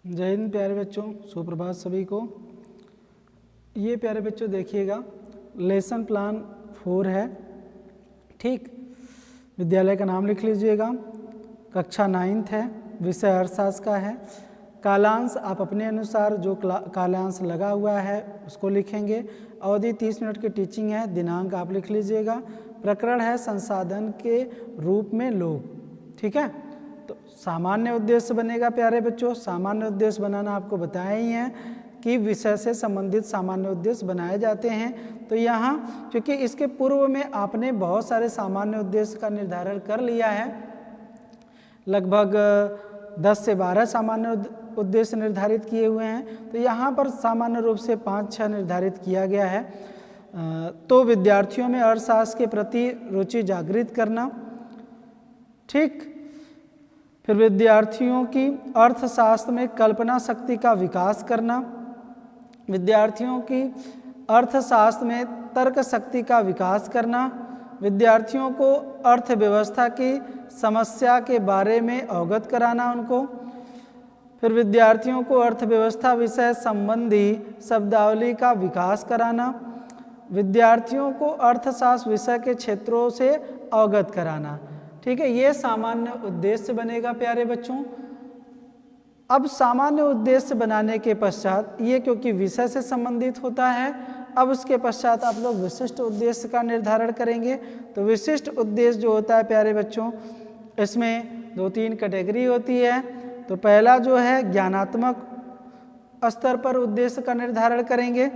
जय हिंद प्यारे बच्चों, सुप्रभात सभी को। ये प्यारे बच्चों देखिएगा, लेसन प्लान 4 है। ठीक, विद्यालय का नाम लिख लीजिएगा। कक्षा 9th है, विषय अर्थशास्त्र का है। कालांश आप अपने अनुसार जो कालांश लगा हुआ है उसको लिखेंगे। अवधि 30 मिनट की टीचिंग है। दिनांक आप लिख लीजिएगा। प्रकरण है संसाधन के रूप में लोग। ठीक है, तो सामान्य उद्देश्य बनेगा प्यारे बच्चों। सामान्य उद्देश्य बनाना आपको बताया ही है कि विषय से संबंधित सामान्य उद्देश्य बनाए जाते हैं। तो यहाँ क्योंकि इसके पूर्व में आपने बहुत सारे सामान्य उद्देश्य का निर्धारण कर लिया है, लगभग 10 से 12 सामान्य उद्देश्य निर्धारित किए हुए हैं। तो यहाँ पर सामान्य रूप से 5-6 निर्धारित किया गया है। तो विद्यार्थियों में अर्थशास्त्र के प्रति रुचि जागृत करना, ठीक, फिर विद्यार्थियों की अर्थशास्त्र में कल्पना शक्ति का विकास करना, विद्यार्थियों की अर्थशास्त्र में तर्क शक्ति का विकास करना, विद्यार्थियों को अर्थव्यवस्था की समस्या के बारे में अवगत कराना उनको, फिर विद्यार्थियों को अर्थव्यवस्था विषय संबंधी शब्दावली का विकास कराना, विद्यार्थियों को अर्थशास्त्र विषय के क्षेत्रों से अवगत कराना। ठीक है, ये सामान्य उद्देश्य बनेगा प्यारे बच्चों। अब सामान्य उद्देश्य बनाने के पश्चात ये क्योंकि विषय से संबंधित होता है, अब उसके पश्चात आप लोग विशिष्ट उद्देश्य का निर्धारण करेंगे। तो विशिष्ट उद्देश्य जो होता है प्यारे बच्चों, इसमें 2-3 कैटेगरी होती है। तो पहला जो है ज्ञानात्मक स्तर पर उद्देश्य का निर्धारण करेंगे।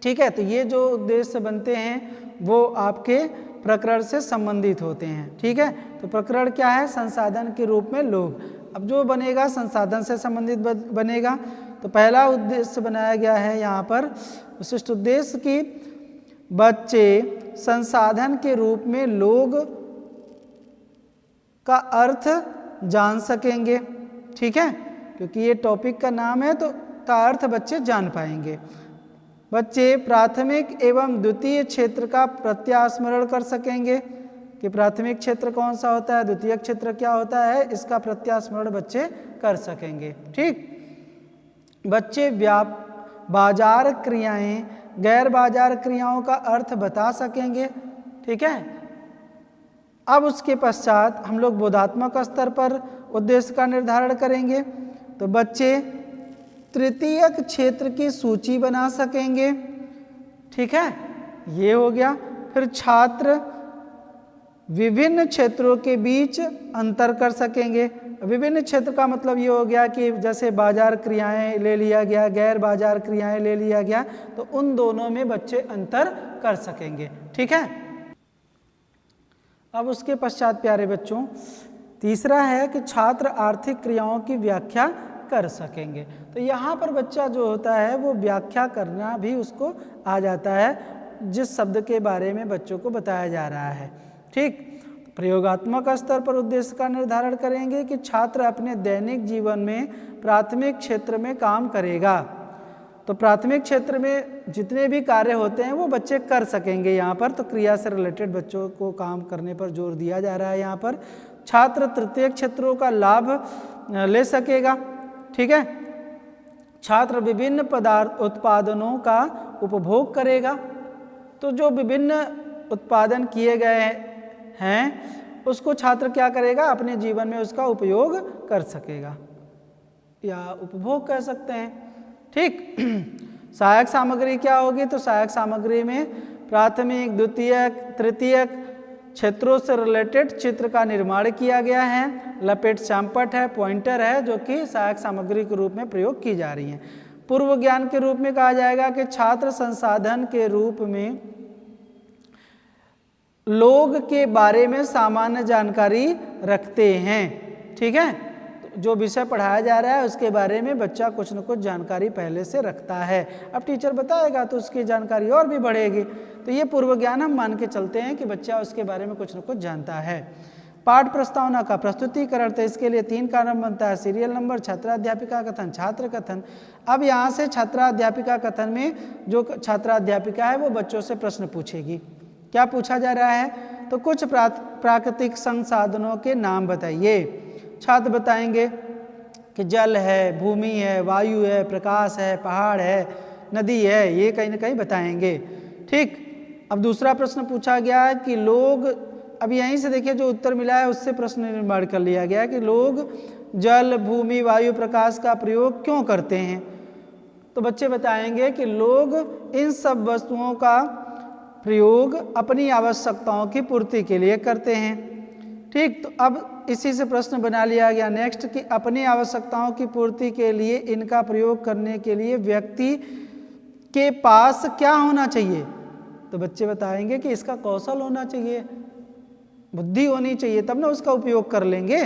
ठीक है, तो ये जो उद्देश्य बनते हैं वो आपके प्रकरण से संबंधित होते हैं। ठीक है, तो प्रकरण क्या है? संसाधन के रूप में लोग। अब जो बनेगा संसाधन से संबंधित बनेगा। तो पहला उद्देश्य बनाया गया है यहाँ पर विशिष्ट उद्देश्य की बच्चे संसाधन के रूप में लोग का अर्थ जान सकेंगे। ठीक है, क्योंकि ये टॉपिक का नाम है तो का अर्थ बच्चे जान पाएंगे। बच्चे प्राथमिक एवं द्वितीय क्षेत्र का प्रत्यास्मरण कर सकेंगे कि प्राथमिक क्षेत्र कौन सा होता है, द्वितीय क्षेत्र क्या होता है, इसका प्रत्यास्मरण बच्चे कर सकेंगे। ठीक, बच्चे बाजार क्रियाएं गैर बाजार क्रियाओं का अर्थ बता सकेंगे। ठीक है, अब उसके पश्चात हम लोग बोधात्मक स्तर पर उद्देश्य का निर्धारण करेंगे। तो बच्चे तृतीयक क्षेत्र की सूची बना सकेंगे। ठीक है, ये हो गया। फिर छात्र विभिन्न क्षेत्रों के बीच अंतर कर सकेंगे। विभिन्न क्षेत्र का मतलब ये हो गया कि जैसे बाजार क्रियाएं ले लिया गया, गैर बाजार क्रियाएं ले लिया गया, तो उन दोनों में बच्चे अंतर कर सकेंगे। ठीक है, अब उसके पश्चात प्यारे बच्चों तीसरा है कि छात्र आर्थिक क्रियाओं की व्याख्या कर सकेंगे। तो यहाँ पर बच्चा जो होता है वो व्याख्या करना भी उसको आ जाता है जिस शब्द के बारे में बच्चों को बताया जा रहा है। ठीक, प्रयोगात्मक स्तर पर उद्देश्य का निर्धारण करेंगे कि छात्र अपने दैनिक जीवन में प्राथमिक क्षेत्र में काम करेगा। तो प्राथमिक क्षेत्र में जितने भी कार्य होते हैं वो बच्चे कर सकेंगे। यहाँ पर तो क्रिया से रिलेटेड बच्चों को काम करने पर जोर दिया जा रहा है। यहाँ पर छात्र तृतीय क्षेत्रों का लाभ ले सकेगा। ठीक है, छात्र विभिन्न उत्पादनों का उपभोग करेगा। तो जो विभिन्न उत्पादन किए गए हैं उसको छात्र क्या करेगा? अपने जीवन में उसका उपयोग कर सकेगा या उपभोग कर सकते हैं। ठीक, सहायक सामग्री क्या होगी? तो सहायक सामग्री में प्राथमिक, द्वितीयक, तृतीयक क्षेत्रों से रिलेटेड चित्र का निर्माण किया गया है। लपेट चैम्पट है, पॉइंटर है, जो कि सहायक सामग्री के रूप में प्रयोग की जा रही है। पूर्व ज्ञान के रूप में कहा जाएगा कि छात्र संसाधन के रूप में लोग के बारे में सामान्य जानकारी रखते हैं। ठीक है, तो जो विषय पढ़ाया जा रहा है उसके बारे में बच्चा कुछ न कुछ जानकारी पहले से रखता है। अब टीचर बताएगा तो उसकी जानकारी और भी बढ़ेगी। तो ये पूर्व ज्ञान हम मान के चलते हैं कि बच्चा उसके बारे में कुछ न कुछ जानता है। पाठ प्रस्तावना का प्रस्तुतिकरण, तो इसके लिए 3 कारण बनता है: सीरियल नंबर, छात्राध्यापिका कथन, छात्र कथन। अब यहाँ से छात्राध्यापिका कथन में जो छात्राध्यापिका है वो बच्चों से प्रश्न पूछेगी। क्या पूछा जा रहा है? तो कुछ प्राकृतिक संसाधनों के नाम बताइए। छात्र बताएंगे कि जल है, भूमि है, वायु है, प्रकाश है, पहाड़ है, नदी है, ये कहीं ना कहीं बताएंगे। ठीक, अब दूसरा प्रश्न पूछा गया है कि लोग, अब यहीं से देखिए जो उत्तर मिला है उससे प्रश्न निर्माण कर लिया गया है कि लोग जल, भूमि, वायु, प्रकाश का प्रयोग क्यों करते हैं। तो बच्चे बताएंगे कि लोग इन सब वस्तुओं का प्रयोग अपनी आवश्यकताओं की पूर्ति के लिए करते हैं। ठीक, तो अब इसी से प्रश्न बना लिया गया नेक्स्ट कि अपनी आवश्यकताओं की पूर्ति के लिए इनका प्रयोग करने के लिए व्यक्ति के पास क्या होना चाहिए। तो बच्चे बताएंगे कि इसका कौशल होना चाहिए, बुद्धि होनी चाहिए, तब ना उसका उपयोग कर लेंगे।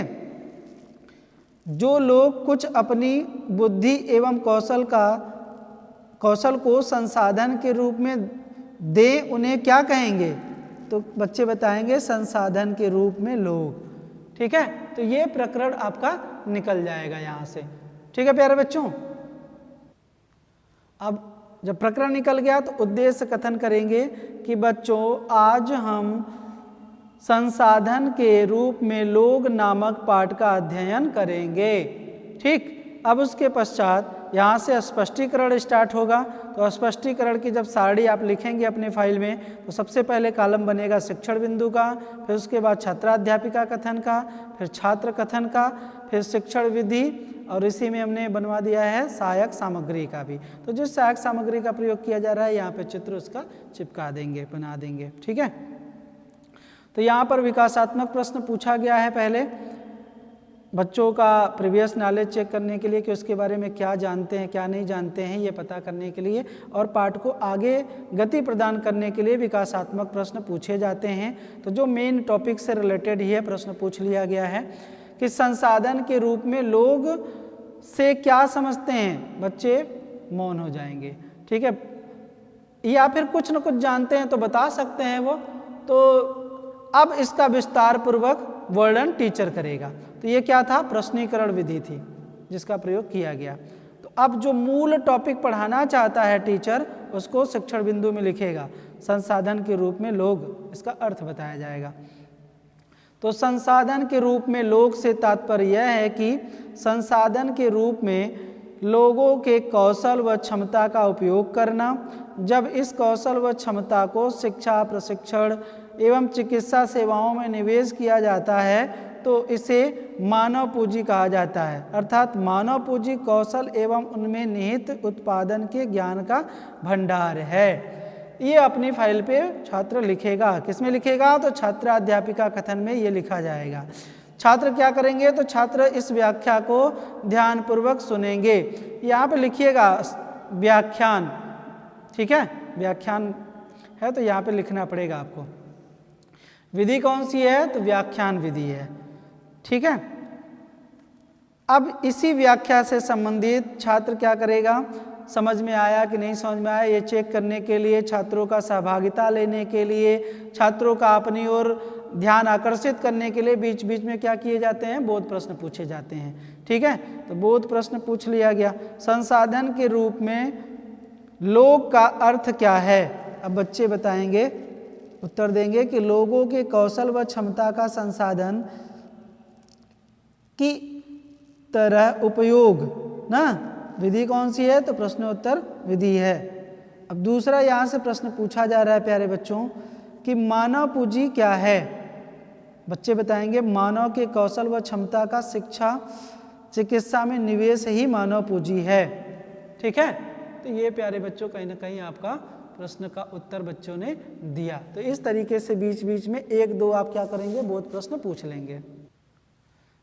जो लोग कुछ अपनी बुद्धि एवं कौशल को संसाधन के रूप में दें उन्हें क्या कहेंगे। तो बच्चे बताएंगे संसाधन के रूप में लोग। ठीक है, तो ये प्रकरण आपका निकल जाएगा यहाँ से। ठीक है प्यारे बच्चों, अब जब प्रकरण निकल गया तो उद्देश्य कथन करेंगे कि बच्चों आज हम संसाधन के रूप में लोग नामक पाठ का अध्ययन करेंगे। ठीक, अब उसके पश्चात यहाँ से स्पष्टीकरण स्टार्ट होगा। तो स्पष्टीकरण की जब सारणी आप लिखेंगे अपने फाइल में तो सबसे पहले कॉलम बनेगा शिक्षण बिंदु का, फिर उसके बाद छात्राध्यापिका कथन का, फिर छात्र कथन का, फिर शिक्षण विधि, और इसी में हमने बनवा दिया है सहायक सामग्री का भी। तो जिस सहायक सामग्री का प्रयोग किया जा रहा है यहाँ पे चित्र उसका चिपका देंगे, बना देंगे। ठीक है, तो यहाँ पर विकासात्मक प्रश्न पूछा गया है पहले बच्चों का प्रीवियस नॉलेज चेक करने के लिए कि उसके बारे में क्या जानते हैं क्या नहीं जानते हैं ये पता करने के लिए, और पाठ को आगे गति प्रदान करने के लिए विकासात्मक प्रश्न पूछे जाते हैं। तो जो मेन टॉपिक से रिलेटेड ही है प्रश्न पूछ लिया गया है कि संसाधन के रूप में लोग से क्या समझते हैं। बच्चे मौन हो जाएंगे। ठीक है, या फिर कुछ न कुछ जानते हैं तो बता सकते हैं वो। तो अब इसका विस्तार पूर्वक वर्णन टीचर करेगा। तो ये क्या था, प्रश्नीकरण विधि थी जिसका प्रयोग किया गया। तो अब जो मूल टॉपिक पढ़ाना चाहता है टीचर उसको शिक्षण बिंदु में लिखेगा, संसाधन के रूप में लोग, इसका अर्थ बताया जाएगा। तो संसाधन के रूप में लोग से तात्पर्य यह है कि संसाधन के रूप में लोगों के कौशल व क्षमता का उपयोग करना। जब इस कौशल व क्षमता को शिक्षा, प्रशिक्षण एवं चिकित्सा सेवाओं में निवेश किया जाता है तो इसे मानव पूंजी कहा जाता है। अर्थात मानव पूंजी कौशल एवं उनमें निहित उत्पादन के ज्ञान का भंडार है। ये अपनी फाइल पे छात्र लिखेगा। किसमें लिखेगा, तो छात्राध्यापिका कथन में ये लिखा जाएगा। छात्र क्या करेंगे, तो छात्र इस व्याख्या को ध्यानपूर्वक सुनेंगे। यहाँ पे लिखिएगा व्याख्यान। ठीक है, व्याख्यान है तो यहाँ पे लिखना पड़ेगा आपको। विधि कौन सी है, तो व्याख्यान विधि है। ठीक है, अब इसी व्याख्या से संबंधित छात्र क्या करेगा, समझ में आया कि नहीं समझ में आया ये चेक करने के लिए, छात्रों का सहभागिता लेने के लिए, छात्रों का अपनी ओर ध्यान आकर्षित करने के लिए बीच बीच में क्या किए जाते हैं, बोध प्रश्न पूछे जाते हैं। ठीक है, तो बोध प्रश्न पूछ लिया गया। संसाधन के रूप में लोग का अर्थ क्या है। अब बच्चे बताएंगे, उत्तर देंगे कि लोगों के कौशल व क्षमता का संसाधन की तरह उपयोग ना। विधि कौन सी है, तो प्रश्नोत्तर विधि है। अब दूसरा यहाँ से प्रश्न पूछा जा रहा है प्यारे बच्चों कि मानव पूंजी क्या है। बच्चे बताएंगे मानव के कौशल व क्षमता का शिक्षा चिकित्सा में निवेश ही मानव पूंजी है। ठीक है, तो ये प्यारे बच्चों कहीं ना कहीं आपका प्रश्न का उत्तर बच्चों ने दिया। तो इस तरीके से बीच बीच में एक दो आप क्या करेंगे, बोध प्रश्न पूछ लेंगे।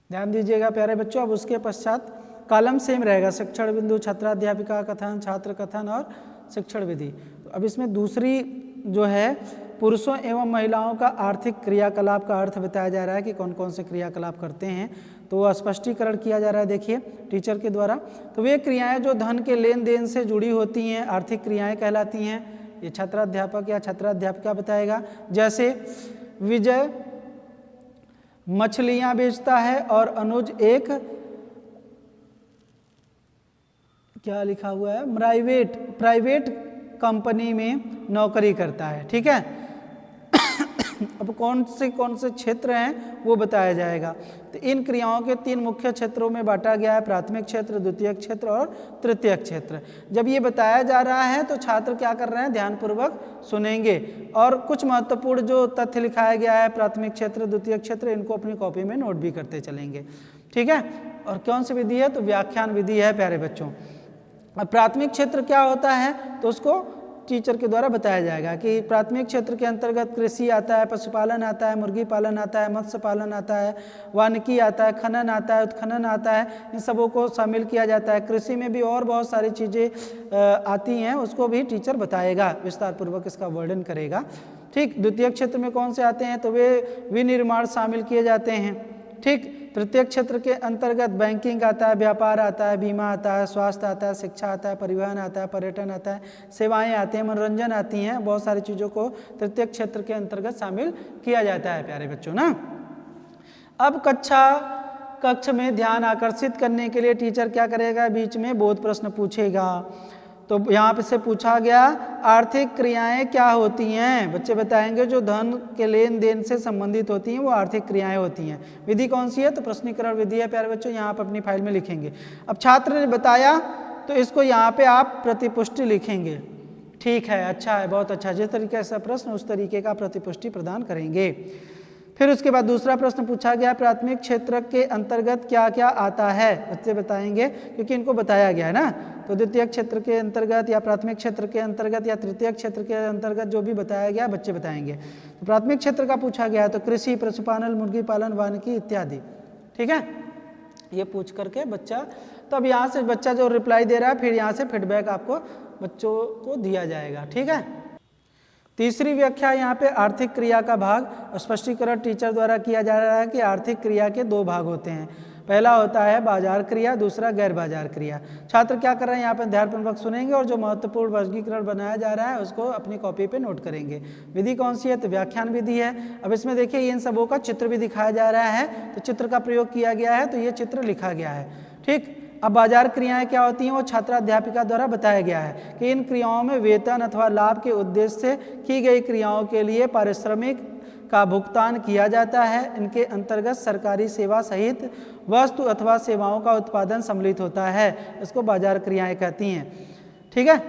ध्यान दीजिएगा प्यारे बच्चों। अब उसके पश्चात कॉलम सेम रहेगा, शिक्षण बिंदु, छात्राध्यापिका कथन, छात्र कथन और शिक्षण विधि। तो अब इसमें दूसरी जो है पुरुषों एवं महिलाओं का आर्थिक क्रियाकलाप का अर्थ बताया जा रहा है कि कौन कौन से क्रियाकलाप करते हैं। तो वह स्पष्टीकरण किया जा रहा है देखिए टीचर के द्वारा। तो वे क्रियाएं जो धन के लेन देन से जुड़ी होती हैं आर्थिक क्रियाएं कहलाती हैं। ये छात्राध्यापक या छात्राध्यापिका बताएगा। जैसे विजय मछलियां बेचता है और अनुज एक क्या लिखा हुआ है, प्राइवेट कंपनी में नौकरी करता है। ठीक है, अब कौन से क्षेत्र हैं वो बताया जाएगा। तो इन क्रियाओं के 3 मुख्य क्षेत्रों में बांटा गया है, प्राथमिक क्षेत्र, द्वितीयक क्षेत्र और तृतीयक क्षेत्र। जब ये बताया जा रहा है तो छात्र क्या कर रहे हैं, ध्यानपूर्वक सुनेंगे और कुछ महत्वपूर्ण जो तथ्य लिखाया गया है प्राथमिक क्षेत्र, द्वितीयक क्षेत्र, इनको अपनी कॉपी में नोट भी करते चलेंगे। ठीक है, और कौन सी विधि है, तो व्याख्यान विधि है प्यारे बच्चों। अब प्राथमिक क्षेत्र क्या होता है तो उसको टीचर के द्वारा बताया जाएगा कि प्राथमिक क्षेत्र के अंतर्गत कृषि आता है, पशुपालन आता है, मुर्गी पालन आता है, मत्स्य पालन आता है, वानिकी आता है, खनन आता है, उत्खनन आता है, इन सबों को शामिल किया जाता है। कृषि में भी और बहुत सारी चीज़ें आती हैं, उसको भी टीचर बताएगा, विस्तार पूर्वक इसका वर्णन करेगा। ठीक, द्वितीय क्षेत्र में कौन से आते हैं तो वे विनिर्माण शामिल किए जाते हैं। ठीक, तृतीय क्षेत्र के अंतर्गत बैंकिंग आता है, व्यापार आता है, बीमा आता है, स्वास्थ्य आता है, शिक्षा आता है, परिवहन आता है, पर्यटन आता है, सेवाएं आती हैं, मनोरंजन आती हैं, बहुत सारी चीज़ों को तृतीय क्षेत्र के अंतर्गत शामिल किया जाता है प्यारे बच्चों ना। अब कक्ष में ध्यान आकर्षित करने के लिए टीचर क्या करेगा, बीच में बोध प्रश्न पूछेगा। तो यहाँ पे से पूछा गया आर्थिक क्रियाएं क्या होती हैं, बच्चे बताएंगे जो धन के लेन देन से संबंधित होती हैं वो आर्थिक क्रियाएं होती हैं। विधि कौन सी है तो प्रश्नीकरण विधि है प्यारे बच्चों, यहाँ पर अपनी फाइल में लिखेंगे। अब छात्र ने बताया तो इसको यहाँ पे आप प्रतिपुष्टि लिखेंगे। ठीक है, अच्छा है, बहुत अच्छा, जिस तरीके से प्रश्न उस तरीके का प्रतिपुष्टि प्रदान करेंगे। फिर उसके बाद दूसरा प्रश्न पूछा गया प्राथमिक क्षेत्र के अंतर्गत क्या क्या आता है, बच्चे बताएंगे क्योंकि इनको बताया गया है ना। तो द्वितीय क्षेत्र के अंतर्गत या प्राथमिक क्षेत्र के अंतर्गत या तृतीय क्षेत्र के अंतर्गत जो भी बताया गया बच्चे बताएंगे। तो प्राथमिक क्षेत्र का पूछा गया है तो कृषि, पशुपालन, मुर्गी पालन, वानिकी इत्यादि। ठीक है, ये पूछ करके बच्चा, तो अब यहाँ से बच्चा जो रिप्लाई दे रहा है फिर यहाँ से फीडबैक आपको बच्चों को दिया जाएगा। ठीक है, तीसरी व्याख्या यहाँ पे आर्थिक क्रिया का भाग स्पष्टीकरण टीचर द्वारा किया जा रहा है कि आर्थिक क्रिया के 2 भाग होते हैं, पहला होता है बाजार क्रिया, दूसरा गैर बाजार क्रिया। छात्र क्या कर रहे हैं यहाँ पर ध्यानपूर्वक सुनेंगे और जो महत्वपूर्ण वर्गीकरण बनाया जा रहा है उसको अपनी कॉपी पे नोट करेंगे। विधि कौन सी है तो व्याख्यान विधि है। अब इसमें देखिए इन सबों का चित्र भी दिखाया जा रहा है, तो चित्र का प्रयोग किया गया है, तो ये चित्र लिखा गया है। ठीक, अब बाजार क्रियाएं क्या होती हैं वो छात्राध्यापिका द्वारा बताया गया है कि इन क्रियाओं में वेतन अथवा लाभ के उद्देश्य से की गई क्रियाओं के लिए पारिश्रमिक का भुगतान किया जाता है। इनके अंतर्गत सरकारी सेवा सहित वस्तु अथवा सेवाओं का उत्पादन सम्मिलित होता है, इसको बाजार क्रियाएं कहती हैं। ठीक है,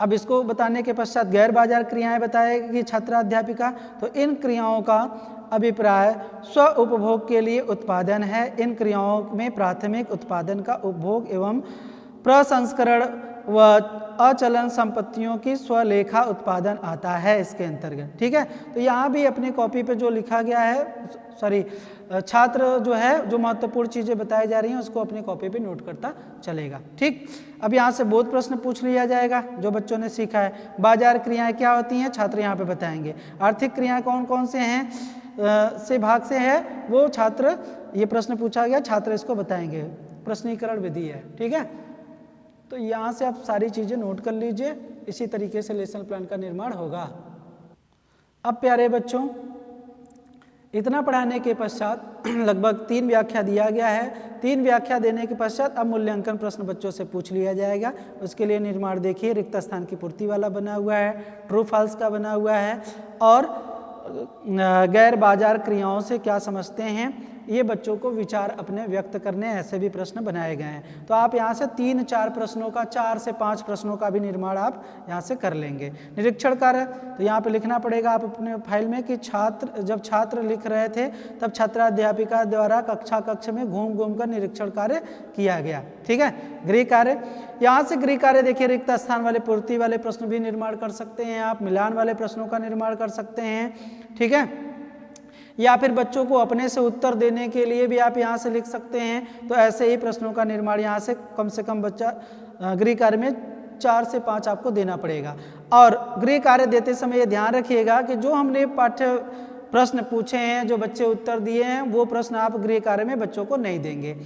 अब इसको बताने के पश्चात गैर बाजार क्रियाएं बताएगी छात्राध्यापिका। तो इन क्रियाओं का अभिप्राय स्व उपभोग के लिए उत्पादन है। इन क्रियाओं में प्राथमिक उत्पादन का उपभोग एवं प्रसंस्करण व अचलन संपत्तियों की स्वलेखा उत्पादन आता है इसके अंतर्गत। ठीक है, तो यहाँ भी अपनी कॉपी पे जो लिखा गया है, छात्र जो है जो महत्वपूर्ण चीज़ें बताई जा रही हैं उसको अपनी कॉपी पे नोट करता चलेगा। ठीक, अब यहाँ से बोध प्रश्न पूछ लिया जाएगा जो बच्चों ने सीखा है। बाजार क्रियाएं क्या होती हैं छात्र यहाँ पे बताएंगे। आर्थिक क्रियाएं कौन कौन से हैं से भाग से है वो छात्र, ये प्रश्न पूछा गया, छात्र इसको बताएंगे, प्रश्नीकरण विधि है। ठीक है, तो यहाँ से आप सारी चीज़ें नोट कर लीजिए, इसी तरीके से लेसन प्लान का निर्माण होगा। अब प्यारे बच्चों, इतना पढ़ाने के पश्चात लगभग 3 व्याख्या दिया गया है। 3 व्याख्या देने के पश्चात अब मूल्यांकन प्रश्न बच्चों से पूछ लिया जाएगा। उसके लिए निर्माण देखिए, रिक्त स्थान की पूर्ति वाला बना हुआ है, ट्रू फॉल्स का बना हुआ है, और गैर बाजार क्रियाओं से क्या समझते हैं ये बच्चों को विचार अपने व्यक्त करने, ऐसे भी प्रश्न बनाए गए हैं। तो आप यहाँ से 3-4 प्रश्नों का, 4 से 5 प्रश्नों का भी निर्माण आप यहाँ से कर लेंगे। निरीक्षण कार्य तो यहाँ पे लिखना पड़ेगा आप अपने फाइल में कि जब छात्र लिख रहे थे तब छात्राध्यापिका द्वारा कक्ष में घूम घूम कर निरीक्षण कार्य किया गया। ठीक है, गृह कार्य, यहाँ से गृह कार्य देखिए, रिक्त स्थान वाले पूर्ति वाले प्रश्न भी निर्माण कर सकते हैं आप, मिलान वाले प्रश्नों का निर्माण कर सकते हैं। ठीक है, या फिर बच्चों को अपने से उत्तर देने के लिए भी आप यहाँ से लिख सकते हैं। तो ऐसे ही प्रश्नों का निर्माण यहाँ से कम बच्चा गृह कार्य में 4 से 5 आपको देना पड़ेगा। और गृह कार्य देते समय ये ध्यान रखिएगा कि जो हमने पाठ्य प्रश्न पूछे हैं, जो बच्चे उत्तर दिए हैं, वो प्रश्न आप गृह कार्य में बच्चों को नहीं देंगे।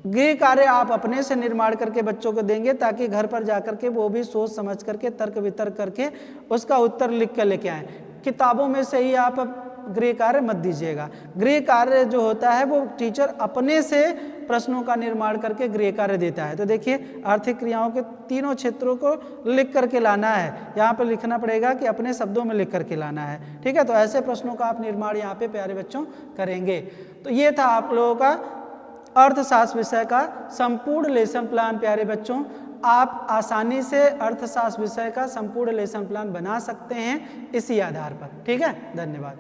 गृह कार्य आप अपने से निर्माण करके बच्चों को देंगे ताकि घर पर जा करके वो भी सोच समझ करके तर्क वितर्क करके उसका उत्तर लिख कर लेके आएँ। किताबों में से ही आप गृह कार्य मत दीजिएगा। गृह कार्य जो होता है वो टीचर अपने से प्रश्नों का निर्माण करके गृह कार्य देता है। तो देखिए आर्थिक क्रियाओं के तीनों क्षेत्रों को लिख करके लाना है, यहाँ पे लिखना पड़ेगा कि अपने शब्दों में लिख करके लाना है, ठीक है। तो ऐसे प्रश्नों का आप निर्माण यहाँ पे प्यारे बच्चों करेंगे। तो ये था आप लोगों का अर्थशास्त्र विषय का संपूर्ण लेसन प्लान। प्यारे बच्चों आप आसानी से अर्थशास्त्र विषय का संपूर्ण लेसन प्लान बना सकते हैं इसी आधार पर, ठीक है। धन्यवाद।